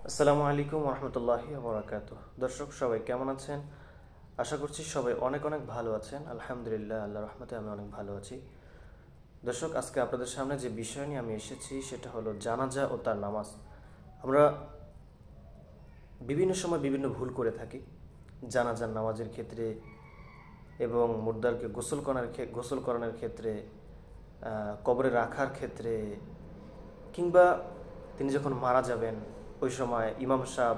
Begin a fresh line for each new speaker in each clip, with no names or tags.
আসসালামু আলাইকুম রহমতুল্লাহি ওবরাকাতুহ। দর্শক সবাই কেমন আছেন? আশা করছি সবাই অনেক অনেক ভালো আছেন। আলহামদুলিল্লাহ, আল্লাহ রহমতে আমি অনেক ভালো আছি। দর্শক, আজকে আপনাদের সামনে যে বিষয় নিয়ে আমি এসেছি সেটা হলো জানাজা ও তার নামাজ। আমরা বিভিন্ন সময় বিভিন্ন ভুল করে থাকি জানাজার নামাজের ক্ষেত্রে এবং মুর্দারকে গোসল করানোর ক্ষেত্রে, কবরে রাখার ক্ষেত্রে, কিংবা তিনি যখন মারা যাবেন ওই সময় ইমাম সাহেব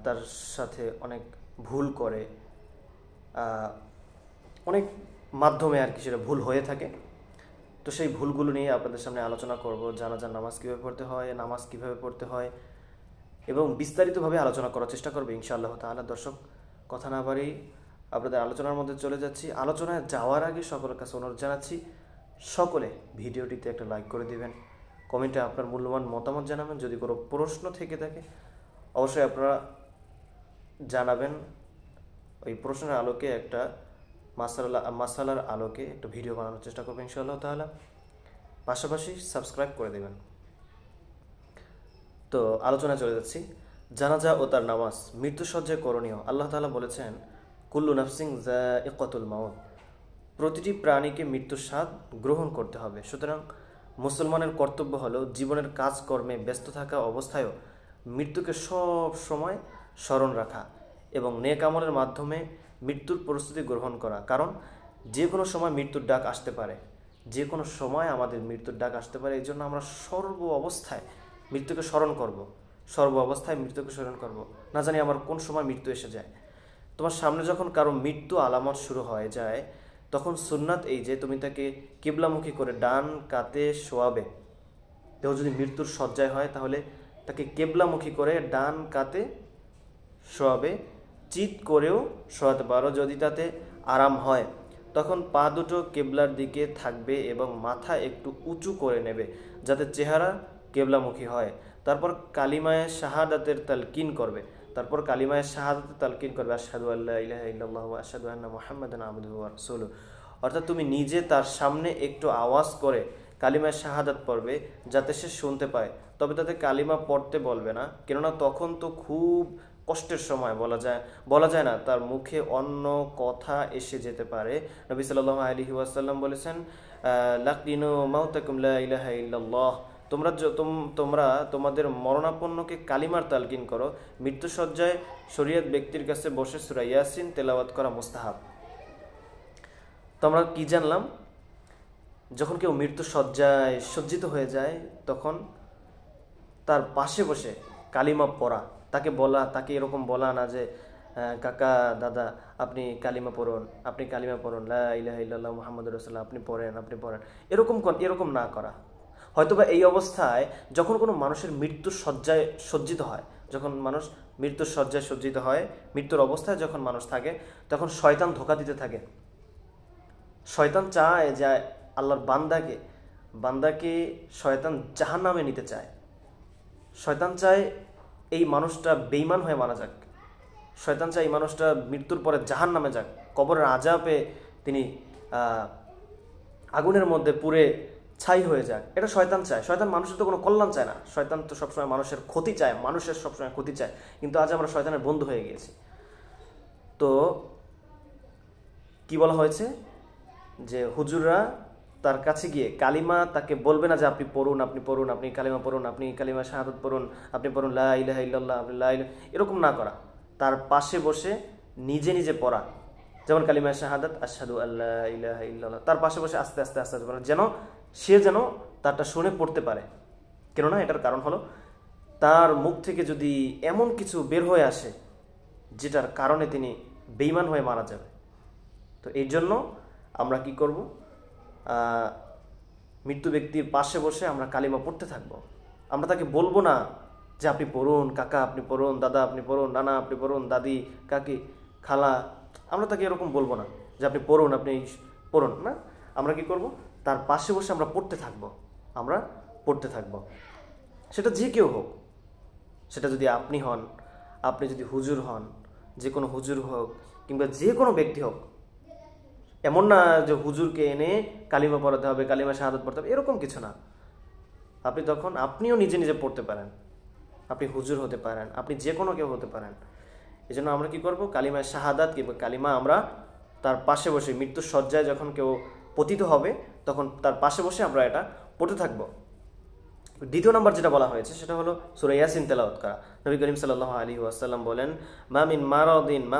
তার সাথে অনেক ভুল করে, অনেক মাধ্যমে আর কি সেটা ভুল হয়ে থাকে। তো সেই ভুলগুলো নিয়ে আপনাদের সামনে আলোচনা করব। জানাজার নামাজ কীভাবে পড়তে হয়, নামাজ কীভাবে পড়তে হয় এবং বিস্তারিতভাবে আলোচনা করার চেষ্টা করবো ইনশাআল্লাহ তাআলা। দর্শক, কথা না বাড়িয়ে আপনাদের আলোচনার মধ্যে চলে যাচ্ছি। আলোচনায় যাওয়ার আগে সকলের কাছে অনুরোধ জানাচ্ছি, সকলে ভিডিওটিতে একটা লাইক করে দিবেন, কমেন্টে আপনার মূল্যবান মতামত জানাবেন। যদি কোনো প্রশ্ন থেকে থাকে অবশ্যই আপনারা জানাবেন। ওই প্রশ্নের আলোকে একটা মাসালার আলোকে একটা ভিডিও বানানোর চেষ্টা করবেন ইনশাআল্লাহ তাআলা। পাশাপাশি সাবস্ক্রাইব করে দেবেন। তো আলোচনায় চলে যাচ্ছি। জানাজা ও তার নামাজ মৃত্যুসজ্জায় করণীয়। আল্লাহ তাআলা বলেছেন, কুল্লু নাফসিন যায়িকাতুল মাউত, প্রতিটি প্রাণীকে মৃত্যুর স্বাদ গ্রহণ করতে হবে। সুতরাং মুসলমানের কর্তব্য হলো জীবনের কাজকর্মে ব্যস্ত থাকা অবস্থায়ও মৃত্যুকে সব সময় স্মরণ রাখা এবং নেক আমলের মাধ্যমে মৃত্যুর প্রস্তুতি গ্রহণ করা। কারণ যে কোনো সময় মৃত্যুর ডাক আসতে পারে, যে কোনো সময় আমাদের মৃত্যুর ডাক আসতে পারে। এই জন্য আমরা সর্ব অবস্থায় মৃত্যুকে স্মরণ করব, সর্ব অবস্থায় মৃত্যুকে স্মরণ করব। না জানি আমার কোন সময় মৃত্যু এসে যায়। তোমার সামনে যখন কারো মৃত্যু আলামত শুরু হয়ে যায়, তখন সুন্নাত এই যে তুমি তাকে কিবলামুখী করে ডান কাতে শোয়াবে। কেউ যদি মৃত্যুর শয্যায় হয় তাহলে তাকে কেবলামুখী করে ডান কাতে শোয়াবে। চিৎ করেও শোয়াতে পারো যদি তাতে আরাম হয়। তখন পা দুটো কেবলার দিকে থাকবে এবং মাথা একটু উঁচু করে নেবে যাতে চেহারা কেবলামুখী হয়। তারপর কালিমায়ে শাহাদাতের তালকিন করবে। আশহাদু আল্লা ইলাহা ইল্লাল্লাহু ওয়া আশহাদু আন্না মুহাম্মাদান আবদুহু ওয়া রাসূলুহু। অর্থাৎ তুমি নিজে তার সামনে একটু আওয়াজ করে কালিমায়ে শাহাদাত পড়বে যাতে সে শুনতে পায়। তবে তাতে কালিমা পড়তে বলবে না, কেননা তখন তো খুব কষ্টের সময়, বলা যায় না, তার মুখে অন্য কথা এসে যেতে পারে। নবী সাল্লাল্লাহু আলাইহি ওয়াসাল্লাম বলেছেন, লাকিনু মাউতাকুম লা ইলাহা ইল্লাল্লাহ, তোমরা তোমাদের মরণাপন্নকে কালিমার তালকিন করো। মৃত্যুসজ্জায় শরীয়ত ব্যক্তির কাছে বসে সূরা ইয়াসিন তেলাওয়াত করা মুস্তাহাব। তো আমরা কি জানলাম? যখন কেউ মৃত্যু সজ্জায় সজ্জিত হয়ে যায় তখন তার পাশে বসে কালিমা পড়া, তাকে এরকম বলা না যে কাকা দাদা আপনি কালিমা পড়ুন, লা ইলাহা ইল্লাল্লাহ মুহাম্মাদুর রাসূলুল্লাহ, আপনি পড়েন, এরকম না করা। হয়তোবা এই অবস্থায় যখন কোনো মানুষের মৃত্যুর শয্যায় সজ্জিত হয়, মৃত্যুর অবস্থায় যখন মানুষ থাকে, তখন শয়তান ধোঁকা দিতে থাকে। শয়তান চায় যে আল্লাহর বান্দাকে শয়তান জাহান্নামে নিতে চায়। শয়তান চায় এই মানুষটা বেঈমান হয়ে মারা যাক। শয়তান চায় এই মানুষটা মৃত্যুর পরে জাহান্নামে যাক, কবরের আযাবে তিনি আগুনের মধ্যে পুড়ে ছাই হয়ে যাক। এটা শয়তান চায়। শয়তান মানুষের তো কোনো কল্যাণ চায় না। শয়তান তো সবসময় মানুষের সবসময় ক্ষতি চায়। কিন্তু আজ আমরা শয়তানের বন্ধু হয়ে গিয়েছি। তো কি বলা হয়েছে যে হুজুররা তার কাছে গিয়ে কালিমা তাকে বলবে না যে আপনি কালিমা পড়ুন, আপনি কালিমা শাহাদাত পড়ুন, আপনি পড়ুন লা ইলাহা ইল্লাল্লাহ, এরকম না করা। তার পাশে বসে নিজে নিজে পড়া। যেমন কালিমা শাহাদাত আশহাদু আল্লা ইলাহা ইল্লাল্লাহ, তার পাশে বসে আস্তে আস্তে যেন তারটা শুনে পড়তে পারে। কেননা এটার কারণ হলো তার মুখ থেকে যদি এমন কিছু বের হয়ে আসে যেটার কারণে তিনি বেঈমান হয়ে মারা যাবে। তো এই জন্য আমরা কি করব? মৃত্যু ব্যক্তির পাশে বসে আমরা কালিমা পড়তে থাকবো। আমরা তাকে বলবো না যে আপনি পড়ুন কাকা, আপনি পড়ুন দাদা, আপনি পড়ুন নানা, আপনি পড়ুন দাদি, কাকি, খালা। আমরা তাকে এরকম বলবো না যে আপনি পড়ুন না। আমরা কি করব? তার পাশে বসে আমরা পড়তে থাকবো। সেটা যে কেউ হোক, সেটা যদি আপনি হন, আপনি যদি হুজুর হন, যে কোনো হুজুর হোক, কিংবা যে কোনো ব্যক্তি হোক। এমন না যে হুজুরকে এনে কালিমা পড়াতে হবে, কালিমা শাহাদাত পড়তে হবে, এরকম কিছু না। আপনিও নিজে নিজে পড়তে পারেন। আপনি হুজুর হতে পারেন, আপনি যে কোনো কেউ হতে পারেন। এই জন্য আমরা কি করব, কালিমা শাহাদাত কিংবা কালিমা আমরা তার পাশে বসে, মৃত্যুর শয্যায় যখন কেউ পতিত হবে তখন তার পাশে বসে আমরা এটা পড়তে থাকবো। দ্বিতীয় নম্বর যেটা বলা হয়েছে সেটা হলো সূরা ইয়াসিন তেলাওয়াত করা। নবী করিম সাল্লাল্লাহু আলাইহি ওয়াসাল্লাম বলেন, মা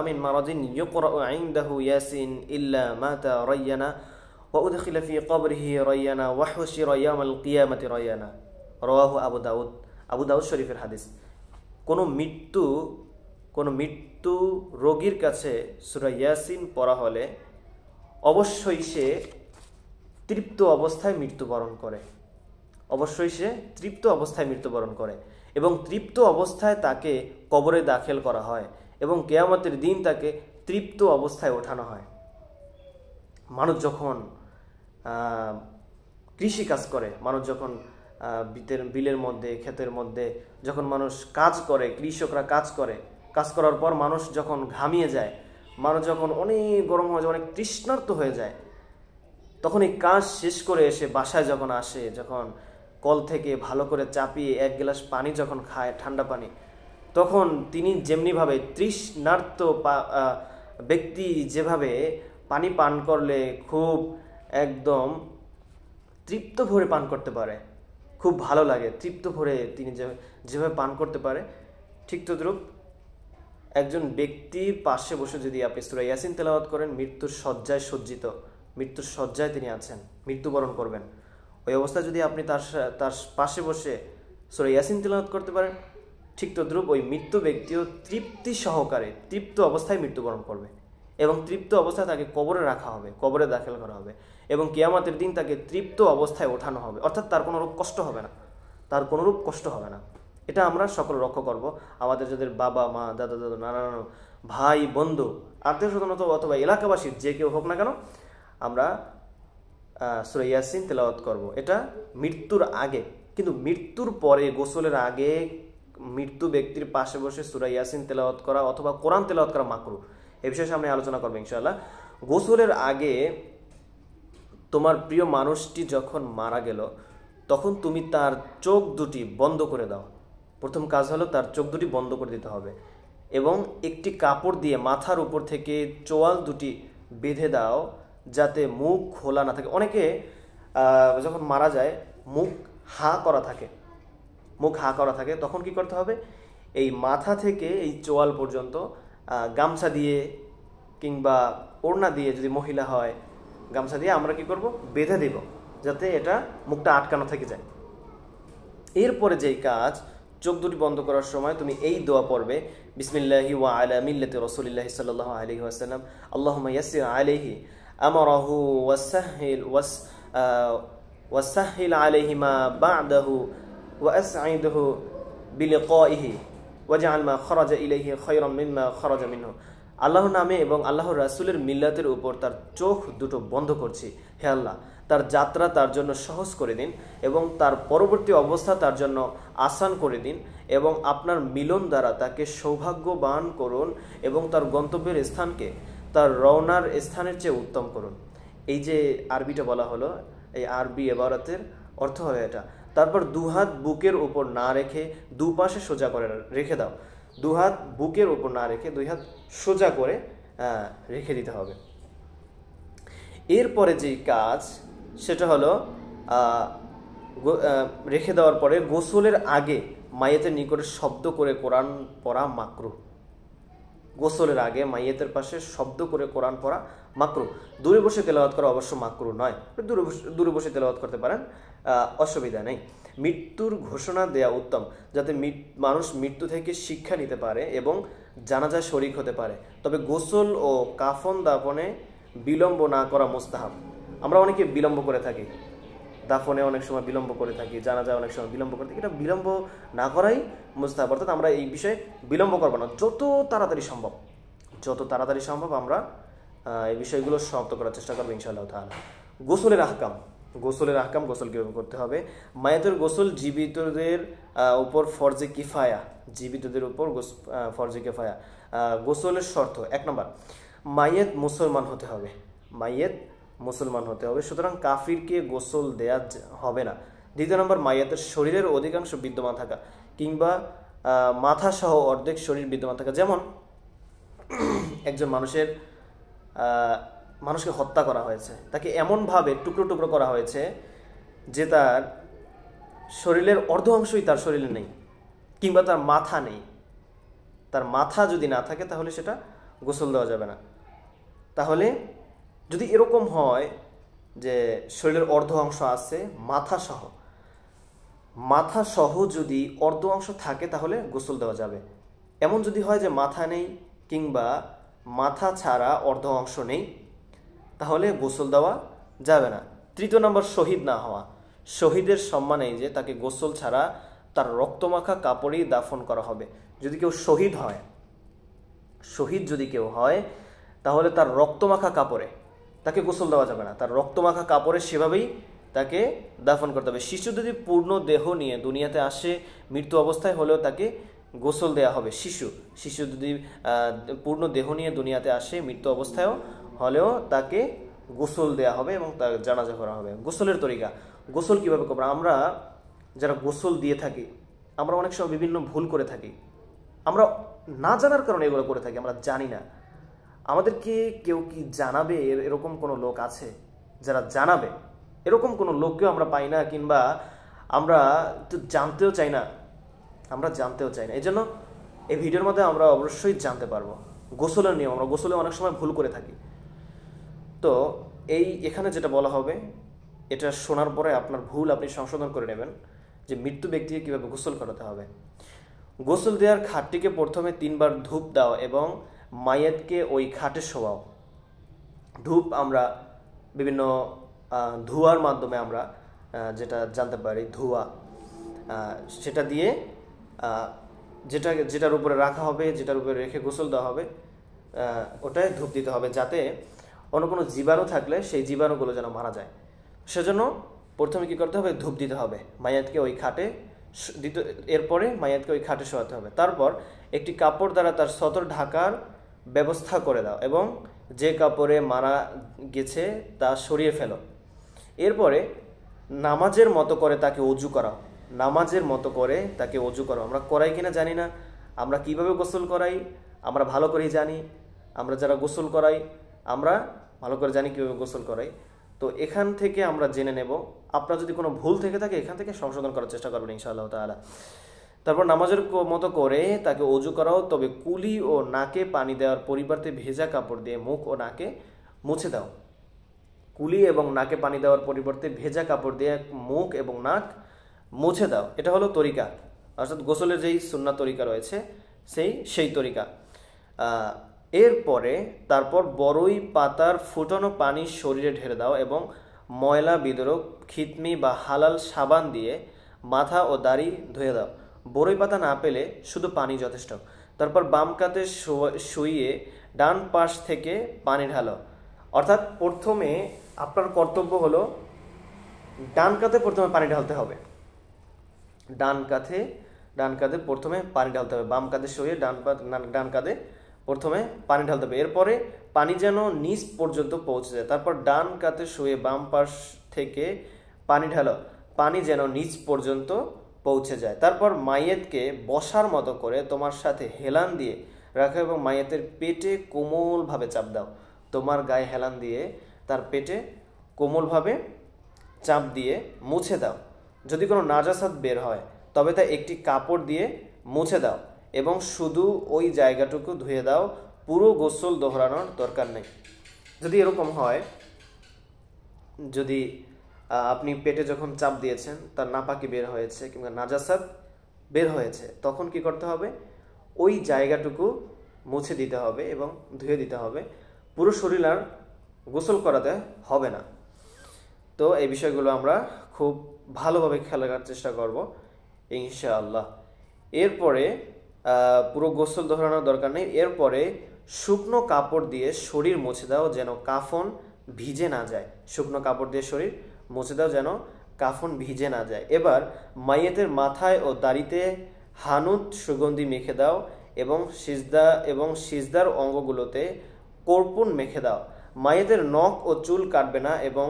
মিন মারাদিন ইউকরাউ ইনদাহু ইয়াসিন ইল্লা মাতা রায়্যানা ওয়া উদখিলা ফি কবরিহি রায়্যানা ওয়া হুশিরা ইয়াউমাল কিয়ামাতি রায়্যানা। রাওয়াহু আবু দাউদ শরীফের হাদিস। কোনো মৃত্যু রোগীর কাছে সূরা ইয়াসিন পড়া হলে অবশ্যই সে তৃপ্ত অবস্থায় মৃত্যুবরণ করে, এবং তৃপ্ত অবস্থায় তাকে কবরে দাখিল করা হয় এবং কিয়ামতের দিন তাকে তৃপ্ত অবস্থায় ওঠানো হয়। মানুষ যখন কৃষি কাজ করে, মানুষ যখন বিলের মধ্যে, ক্ষেতের মধ্যে যখন মানুষ কাজ করে, কৃষকরা কাজ করার পর মানুষ যখন ঘামিয়ে যায়, মানুষ যখন অনেক গরম হয়ে যায়, অনেক তৃষ্ণার্ত হয়ে যায়, তখন এই কাজ শেষ করে এসে বাসায় যখন আসে, যখন কল থেকে ভালো করে চাপিয়ে এক গ্লাস পানি যখন খায়, ঠান্ডা পানি, তখন তিনি যেমনিভাবে তৃষ্ণার্ত ব্যক্তি যেভাবে পানি পান করলে খুব একদম তৃপ্ত ভরে পান করতে পারে, খুব ভালো লাগে, তৃপ্ত ভরে তিনি যেভাবে পান করতে পারে, ঠিক তদ্রূপ একজন ব্যক্তির পাশে বসে যদি আপনি সূরা ইয়াসিন তেলাওয়াত করেন, মৃত্যুর শয্যায় তিনি আছেন, মৃত্যুবরণ করবেন, ওই অবস্থায় যদি আপনি তার পাশে বসে সূরা ইয়াসিন তেলাওয়াত করতে পারেন, ঠিক তদ্রূপ ওই মৃত্যু ব্যক্তিও তৃপ্তি সহকারে তৃপ্ত অবস্থায় মৃত্যুবরণ করবে এবং তৃপ্ত অবস্থায় তাকে কবরে রাখা হবে, কবরে দাখিল করা হবে এবং কিয়ামতের দিন তাকে তৃপ্ত অবস্থায় ওঠানো হবে, অর্থাৎ তার কোনোরূপ কষ্ট হবে না। এটা আমরা সকল লক্ষ্য করব। আমাদের যাদের বাবা মা, দাদা দাদু, নানা নানু, ভাই বন্ধু, আত্মীয় স্বজন অথবা এলাকাবাসীর যে কেউ হোক না কেন, আমরা সূরা ইয়াসিন তেলাওয়াত করব। এটা মৃত্যুর আগে, কিন্তু মৃত্যুর পরে, গোসলের আগে মৃত্যু ব্যক্তির পাশে বসে সূরা ইয়াসিন তেলাওয়াত করা অথবা কোরআন তেলাওয়াত করা মাকরুহ। এই বিষয়ে সামনে আলোচনা করবো ইনশাআল্লাহ। গোসলের আগে তোমার প্রিয় মানুষটি যখন মারা গেল, তখন তুমি তার চোখ দুটি বন্ধ করে দাও। প্রথম কাজ হলো তার চোখ দুটি বন্ধ করে দিতে হবে এবং একটি কাপড় দিয়ে মাথার উপর থেকে চোয়াল দুটি বেঁধে দাও যাতে মুখ খোলা না থাকে। অনেকে যখন মারা যায় মুখ হা করা থাকে, তখন কি করতে হবে, এই মাথা থেকে এই চোয়াল পর্যন্ত গামছা দিয়ে কিংবা ওড়না দিয়ে, যদি মহিলা হয় গামছা দিয়ে আমরা কি করব, বেঁধে দেব যাতে এটা মুখটা আটকানো থেকে যায়। এরপরে যেই কাজ, চোখ দুটি বন্ধ করার সময় তুমি এই দোয়া পড়বে, বিসমিল্লাহি ওয়া আলা মিল্লাতি রাসূলিল্লাহি সাল্লাল্লাহু আলাইহি ওয়াসাল্লাম, আল্লাহুম্মা ইয়াসসির আলাইহি আমরাহু ওয়াসাহহিল আলাইহি মা বা'দাহু ওয়া আস'িদহু বিলিকাইহি ওয়াজআল মা খারাজা ইলাইহি খায়রাম মিম্মা খারাজা মিনহু। আল্লাহর নামে এবং আল্লাহর রাসূলের মিল্লাতের উপর তার চোখ দুটো বন্ধ করছি। হে আল্লাহ, তার যাত্রা তার জন্য সহজ করে দিন এবং তার পরবর্তী অবস্থা তার জন্য আসান করে দিন এবং আপনার মিলন দ্বারা তাকে সৌভাগ্যবান করুন এবং তার গন্তব্যের স্থানকে তার রওনার স্থানের চেয়ে উত্তম করুন। এই যে আরবিটা বলা হলো, এই আরবি ইবারতের অর্থ হলো এটা। তারপর দুহাত বুকের উপর না রেখে দুপাশে সোজা করে রেখে দাও। দুহাত বুকের উপর না রেখে দুই হাত সোজা করে রেখে দিতে হবে। এরপরে যে কাজ সেটা হলো রেখে দেওয়ার পরে গোসলের আগে মাইয়েতের নিকটে শব্দ করে কোরআন পড়া মাকরুহ। গোসলের আগে মাইয়েতের পাশে শব্দ করে কোরআন পড়া মাকরুহ। দূরে বসে তেলাওয়াত করা অবশ্য মাকরুহ নয়, দূরে বসে তেলাওয়াত করতে পারেন, অসুবিধা নেই। মৃত্যুর ঘোষণা দেয়া উত্তম, যাতে মানুষ মৃত্যু থেকে শিক্ষা নিতে পারে এবং জানাজায় শরীক হতে পারে। তবে গোসল ও কাফন দাফনে বিলম্ব না করা মুস্তাহাব। আমরা অনেকে বিলম্ব করে থাকি, দাফনে অনেক সময় বিলম্ব করে থাকি, জানাজায় অনেক সময় বিলম্ব করে থাকি। এটা বিলম্ব না করাই মুস্তাহাব, অর্থাৎ আমরা এই বিষয়ে বিলম্ব করবো না। যত তাড়াতাড়ি সম্ভব আমরা এই বিষয়গুলো সমাপ্ত করার চেষ্টা করবো ইনশাআল্লাহ তাআলা। গোসলের আহকাম, গোসল কিভাবে করতে হবে। মাইয়াতের গোসল জীবিতদের উপর ফরজে কিফায়া, গোসলের শর্ত 1 নম্বর, মাইয়াত মুসলমান হতে হবে, সুতরাং কাফিরকে গোসল দেয়া হবে না। 2 নম্বর, মাইয়াতের শরীরের অধিকাংশ বিদ্যমান থাকা কিংবা মাথা সহ অর্ধেক শরীর বিদ্যমান থাকে। যেমন একজন মানুষকে হত্যা করা হয়েছে, তাকে এমনভাবে টুকরো টুকরো করা হয়েছে যে তার শরীরের অর্ধ অংশই তার শরীরে নেই, কিংবা তার মাথা নেই। তার মাথা যদি না থাকে তাহলে সেটা গোসল দেওয়া যাবে না। তাহলে যদি এরকম হয় যে শরীরের অর্ধ অংশ আছে মাথা সহ যদি অর্ধ অংশ থাকে তাহলে গোসল দেওয়া যাবে। এমন যদি হয় যে মাথা নেই কিংবা মাথা ছাড়া অর্ধ অংশ নেই, তাহলে গোসল দেওয়া যাবে না। তৃতীয় নম্বর, শহীদ না হওয়া। শহীদের সম্মানে যে তাকে গোসল ছাড়া তার রক্তমাখা কাপড়েই দাফন করা হবে। যদি কেউ শহীদ যদি কেউ হয় তাহলে তার রক্তমাখা কাপড়ে তাকে গোসল দেওয়া যাবে না, তার রক্তমাখা কাপড়ে সেভাবেই তাকে দাফন করতে হবে। শিশু যদি পূর্ণ দেহ নিয়ে দুনিয়াতে আসে, মৃত্যু অবস্থায় হলেও তাকে গোসল দেওয়া হবে। শিশু যদি পূর্ণ দেহ নিয়ে দুনিয়াতে আসে, মৃত্যু অবস্থায়ও হলেও তাকে গোসল দেওয়া হবে এবং তার জানাজা করা হবে। গোসলের তরিকা, গোসল কিভাবে করবো? আমরা যারা গোসল দিয়ে থাকি, আমরা অনেক সময় বিভিন্ন ভুল করে থাকি। আমরা না জানার কারণে এগুলো করে থাকি, আমরা জানি না। আমাদেরকে কেউ কি জানাবে? এরকম কোনো লোক আছে যারা জানাবে? এরকম কোনো লোককেও আমরা পাই না, কিংবা আমরা তো জানতেও চাই না। এই জন্য এই ভিডিওর মধ্যে আমরা অবশ্যই জানতে পারবো গোসলের নিয়ম। আমরা গোসলে অনেক সময় ভুল করে থাকি। তো এখানে যেটা বলা হবে, এটা শোনার পরে আপনার ভুল আপনি সংশোধন করে নেবেন, যে মৃত্যু ব্যক্তিকে কিভাবে গোসল করাতে হবে। গোসল দেওয়ার খাটটিকে প্রথমে 3 বার ধূপ দাও এবং মাইয়াতকে ওই খাটে শোয়াও। ধূপ আমরা বিভিন্ন ধোঁয়ার মাধ্যমে আমরা যেটা জানতে পারি, ধোঁয়া, সেটা দিয়ে যেটার উপরে রাখা হবে, যেটার উপরে রেখে গোসল দেওয়া হবে, ওটাই ধূপ দিতে হবে, যাতে অন্য কোনো জীবাণু থাকলে সেই জীবাণুগুলো যেন মারা যায়। সেজন্য প্রথমে কি করতে হবে? ধূপ দিতে হবে, মাইয়াতকে ওই খাটে এরপরে মাইয়াতকে ওই খাটে শোয়াতে হবে। তারপর একটি কাপড় দ্বারা তার সতর ঢাকার ব্যবস্থা করে দাও এবং যে কাপড়ে মারা গেছে তা সরিয়ে ফেলো। এরপরে নামাজের মতো করে তাকে অজু করাও। আমরা করাই কিনা জানি না, আমরা কিভাবে গোসল করাই আমরা ভালো করেই জানি। আমরা যারা গোসল করাই আমরা ভালো করে জানি কীভাবে গোসল করাই। তো এখান থেকে আমরা জেনে নেব। আপনার যদি কোনো ভুল থেকে থাকে এখান থেকে সংশোধন করার চেষ্টা করবেন ইনশাআল্লাহ তাআলা। তারপর নামাজের মতো করে তাকে অজু করাও, তবে কুলি ও নাকে পানি দেওয়ার পরিবর্তে ভেজা কাপড় দিয়ে মুখ ও নাকে মুছে দাও। কুলি এবং নাকে পানি দেওয়ার পরিবর্তে ভেজা কাপড় দিয়ে মুখ এবং নাক মুছে দাও। এটা হলো তরিকা, অর্থাৎ গোসলের যেই সুন্নাত তরিকা রয়েছে সেই তরিকা। তারপর বড়ই পাতার ফুটানো পানি শরীরে ঢেলে দাও এবং ময়লা বিদরক খিতমি বা হালাল সাবান দিয়ে মাথা ও দাড়ি ধুয়ে দাও। বড়ই পাতা না পেলে শুধু পানি যথেষ্ট। তারপর বাম কাতে শুইয়ে ডান পাশ থেকে পানি ঢালো। অর্থাৎ প্রথমে আপনার কর্তব্য হলো ডান কাতে প্রথমে পানি ঢালতে হবে। ডান কাঁধে প্রথমে পানি ঢালতে হবে। বাম কাঁধে শুয়ে ডান কাঁধে প্রথমে পানি ঢালতে হবে। এরপরে পানি যেন নিচ পর্যন্ত পৌঁছে যায়। তারপর ডান কাঁধে শুয়ে বাম পাশ থেকে পানি ঢালো, পানি যেন নিচ পর্যন্ত পৌঁছে যায়। তারপর মাইয়াতকে বসার মতো করে তোমার সাথে হেলান দিয়ে রাখো এবং মাইয়াতের পেটে কোমলভাবে চাপ দাও। তোমার গায়ে হেলান দিয়ে তার পেটে কোমলভাবে চাপ দিয়ে মুছে দাও। যদি কোনো নাজাসাত বের হয় তবে তা একটি কাপড় দিয়ে মুছে দাও এবং শুধু ওই জায়গাটুকু ধুয়ে দাও, পুরো গোসল দোহরানোর দরকার নেই। যদি এরকম হয়, যদি আপনি পেটে যখন চাপ দিয়েছেন তার নাপাকি বের হয়েছে কিংবা নাজাসাত বের হয়েছে, তখন কি করতে হবে? ওই জায়গাটুকু মুছে দিতে হবে এবং ধুয়ে দিতে হবে। পুরো শরীর আর গোসল করাতে হবে না। তো এই বিষয়গুলো আমরা খুব ভালোভাবে খেয়াল রাখার চেষ্টা করব ইনশাআল্লাহ। এরপরে পুরো গোসল দোহরানোর দরকার নেই। এরপরে শুকনো কাপড় দিয়ে শরীর মুছে দাও যেন কাফন ভিজে না যায়। এবার মাইয়াতের মাথায় ও দাড়িতে হানুত সুগন্ধি মেখে দাও এবং সিজদার অঙ্গগুলোতে কর্পূর মেখে দাও। মাইয়াতের নখ ও চুল কাটবে না এবং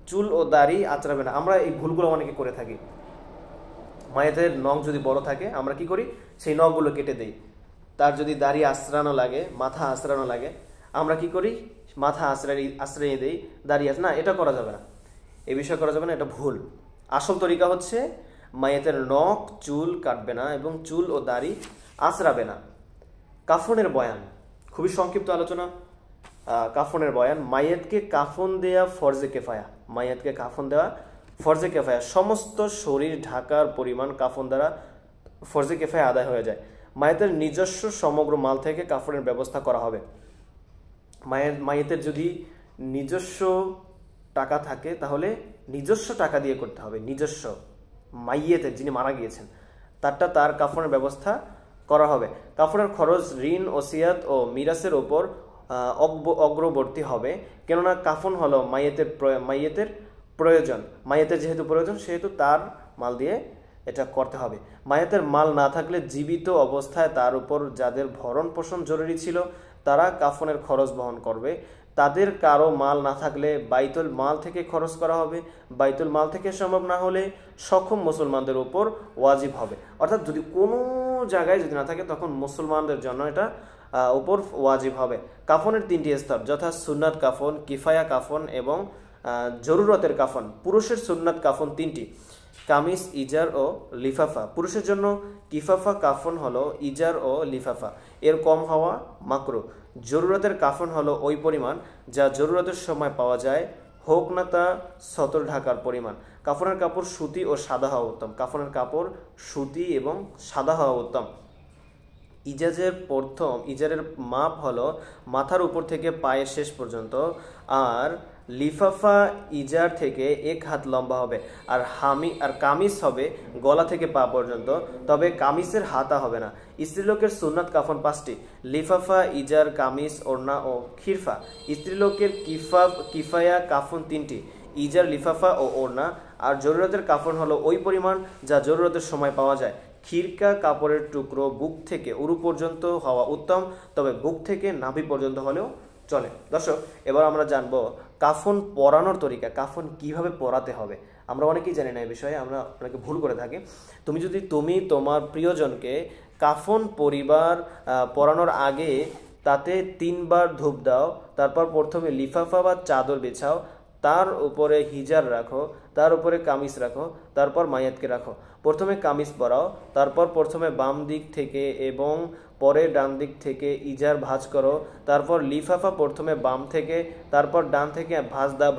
চুল ও দাড়ি আঁচড়াবে না। আমরা এই ভুলগুলো অনেকে করে থাকি। মায়েদের নখ যদি বড় থাকে আমরা কি করি, সেই নখগুলো কেটে দেই। তার যদি দাড়ি আঁচড়ানো লাগে, মাথা আঁচড়ানো লাগে, আমরা কি করি, মাথা আঁচড়িয়ে দেই, দাড়ি না, এটা করা যাবে না, এ বিষয় করা যাবে না, এটা ভুল। আসল তরিকা হচ্ছে মায়েদের নখ চুল কাটবে না এবং চুল ও দাড়ি আঁচড়াবে না। কাফনের বয়ান, খুবই সংক্ষিপ্ত আলোচনা। কাফনের বয়ান, মাইয়েতকে কাফন দেয়া ফরজে কেফায়া, মাইয়েতকে কাফন দেওয়া ফরজে কেফায়া, সমস্ত শরীর ঢাকার পরিমাণ কাফন দ্বারা ফরজে কেফায়া আদায় হয়ে যায়। মায়েতের নিজস্ব সমগ্র মাল থেকে কাফনের ব্যবস্থা করা হবে। মায়েতের যদি নিজস্ব টাকা থাকে তাহলে নিজস্ব টাকা দিয়ে করতে হবে, নিজস্ব মাইয়েতের, যিনি মারা গিয়েছেন তার কাফনের ব্যবস্থা করা হবে। কাফনের খরচ ঋণ, ওসিয়াত ও মিরাসের ওপর অগ্রবর্তী হবে, কেননা কাফন হলো মাইয়েতের প্রয়োজন, মাইয়েতের যেহেতু প্রয়োজন সেহেতু তার মাল দিয়ে এটা করতে হবে। মাইয়েতের মাল না থাকলে জীবিত অবস্থায় তার উপর যাদের ভরণ পোষণ জরুরি ছিল তারা কাফনের খরচ বহন করবে। তাদের কারো মাল না থাকলে বাইতুল মাল থেকে খরচ করা হবে। বাইতুল মাল থেকে সম্ভব না হলে সক্ষম মুসলমানদের উপর ওয়াজিব হবে। অর্থাৎ যদি কোনো জায়গায় যদি না থাকে তখন মুসলমানদের জন্য এটা উপর ওয়াজিব হবে। কাফনের 3টি স্তর, যথা সুন্নাত কাফন, কিফায়া কাফন এবং জরুরতের কাফন। পুরুষের সুন্নাত কাফন 3টি, কামিজ, ইজার ও লিফাফা। পুরুষের জন্য কিফাফা কাফন হলো ইজার ও লিফাফা, এর কম হওয়া মাকরুহ। জরুরতের কাফন হলো ওই পরিমাণ যা জরুরতের সময় পাওয়া যায়, হোক না তা সতর ঢাকার পরিমাণ। কাফনের কাপড় সুতি ও সাদা হওয়া উত্তম, কাফনের কাপড় সুতি এবং সাদা হওয়া উত্তম। ইজারের মাপ হলো মাথার উপর থেকে পায়ের শেষ পর্যন্ত, আর লিফাফা ইজার থেকে 1 হাত লম্বা হবে, আর কামিজ হবে গলা থেকে পা পর্যন্ত, তবে কামিজের হাতা হবে না। স্ত্রীলোকের সুন্নাত কাফন 5টি, লিফাফা, ইজার, কামিজ, ওড়না ও খিরফা। স্ত্রীলোকের কিফায়া কাফন 3টি, ইজার, লিফাফা ও ওড়না। আর জরুরতের কাফন হলো ওই পরিমাণ যা জরুরতের সময় পাওয়া যায়। খিরকা কাপড়ের টুকরো বুক থেকে উরু পর্যন্ত হওয়া উত্তম, তবে বুক থেকে নাভি পর্যন্ত হলেও চলে। দর্শক, এবার আমরা জানবো কাফন পরানোর তরিকা, কাফন কিভাবে পরাতে হবে। আমরা অনেকেই জানি না এই বিষয়ে, আমরা অনেকে ভুল করে থাকি। তুমি তোমার প্রিয়জনকে কাফন পরানোর আগে তাতে 3 বার ধূপ দাও, তারপর প্রথমে লিফাফা বা চাদর বিছাও, তার উপরে হিজার রাখো, তার উপরে কামিজ রাখো, তারপর মাইয়াতকে রাখো। প্রথমে কামিজ পরাও, তারপর প্রথমে বাম দিক থেকে এবং পরে ডান দিক থেকে ইজার ভাঁজ করো, তারপর লিফাফা প্রথমে বাম থেকে তারপর ডান থেকে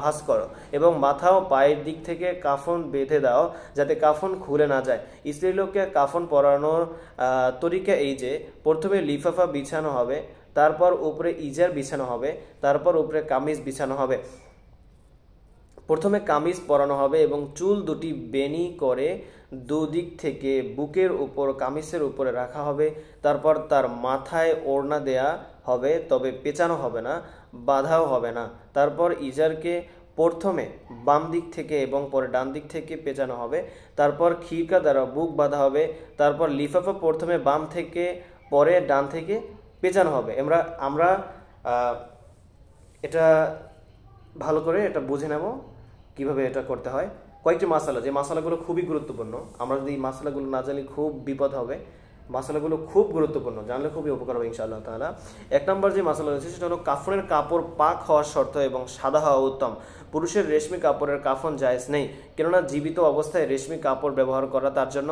ভাঁজ করো এবং মাথা ও পায়ের দিক থেকে কাফন বেঁধে দাও যাতে কাফন খুলে না যায়। স্ত্রীলোককে কাফন পরানোর তরিকা এই যে, প্রথমে লিফাফা বিছানো হবে, তারপর উপরে ইজার বিছানো হবে, তারপর উপরে কামিজ বিছানো হবে। প্রথমে কামিজ পরানো হবে এবং চুল দুটি বেনি করে দুদিক থেকে বুকের উপর কামিজের উপরে রাখা হবে। তারপর তার মাথায় ওড়না দেয়া হবে, তবে পেঁচানো হবে না, বাঁধাও হবে না। তারপর ইজারকে প্রথমে বাম দিক থেকে এবং পরে ডান দিক থেকে পেঁচানো হবে। তারপর খিরকা দ্বারা বুক বাঁধা হবে। তারপর লিফাফা প্রথমে বাম থেকে পরে ডান থেকে পেঁচানো হবে। আমরা এটা ভালো করে এটা বুঝে নেব কিভাবে এটা করতে হয়। কয়েকটি মাসালা, যে মাসালাগুলো খুবই গুরুত্বপূর্ণ, আমরা যদি এই মাসালাগুলো না জানি খুব বিপদ হবে। মাসালাগুলো খুব গুরুত্বপূর্ণ, জানলে খুবই উপকার হবে ইনশাআল্লাহ তাআলা। 1 নম্বর যে মাসালা রয়েছে সেটা হলো কাফনের কাপড় পাক হওয়ার শর্ত এবং সাদা হওয়া উত্তম। পুরুষের রেশমি কাপড়ের কাফন জায়েজ নেই, কেননা জীবিত অবস্থায় রেশমি কাপড় ব্যবহার করা তার জন্য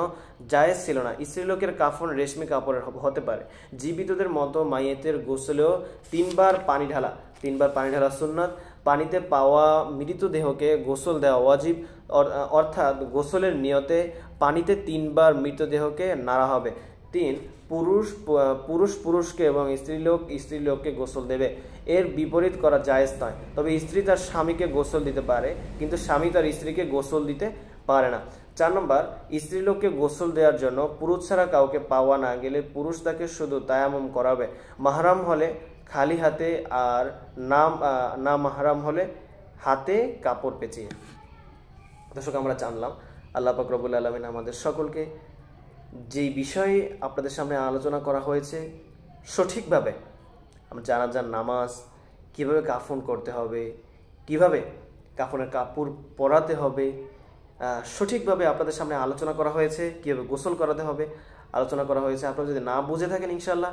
জায়েজ ছিল না। স্ত্রীলোকের কাফন রেশমি কাপড়ের হতে পারে। জীবিতদের মতো মাইয়েতের গোসলেও 3 বার পানি ঢালা সুন্নাত। পানিতে পাওয়া মৃতদেহকে গোসল দেওয়া ওয়াজিব, অর্থাৎ গোসলের নিয়তে পানিতে 3 বার মৃতদেহকে নাড়া হবে। 3, পুরুষকে এবং স্ত্রীলোককে গোসল দেবে। এর বিপরীত করা জায়েজ নয়, তবে স্ত্রী তার স্বামীকে গোসল দিতে পারে, কিন্তু স্বামী তার স্ত্রীকে গোসল দিতে পারে না। 4 নম্বর, স্ত্রীলোককে গোসল দেওয়ার জন্য পুরুষ ছাড়া কাউকে পাওয়া না গেলে পুরুষ তাকে শুধু তায়াম্মুম করাবে। মাহরাম হলে খালি হাতে, আর না মাহরাম হলে হাতে কাপড় পেঁচিয়ে। দর্শক, আমরা জানলাম আল্লাহ পাক রব্বুল আলামিন আমাদের সকলকে যেই বিষয়ে আপনাদের সামনে আলোচনা করা হয়েছে সঠিকভাবে জানাজার নামাজ কিভাবে কাফন করতে হবে, কিভাবে কাফনের কাপড় পরাতে হবে, সঠিকভাবে আপনাদের সামনে আলোচনা করা হয়েছে, কীভাবে গোসল করাতে হবে আলোচনা করা হয়েছে। আপনারা যদি না বুঝে থাকেন ইনশাল্লাহ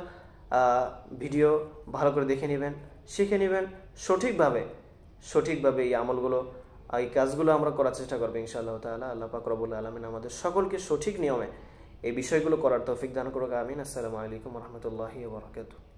ভিডিও ভালো করে দেখে নেবেন, শিখে নেবেন, সঠিকভাবে এই আমলগুলো এই কাজগুলো আমরা করার চেষ্টা করবো ইনশাআল্লাহ তাআলা। আল্লাহ পাক রব্বুল আলামিন আমাদের সকলকে সঠিক নিয়মে এই বিষয়গুলো করার তৌফিক দান করুক, আমিন। আসসালামু আলাইকুম ওয়া রাহমাতুল্লাহি ওয়া বারাকাতুহু।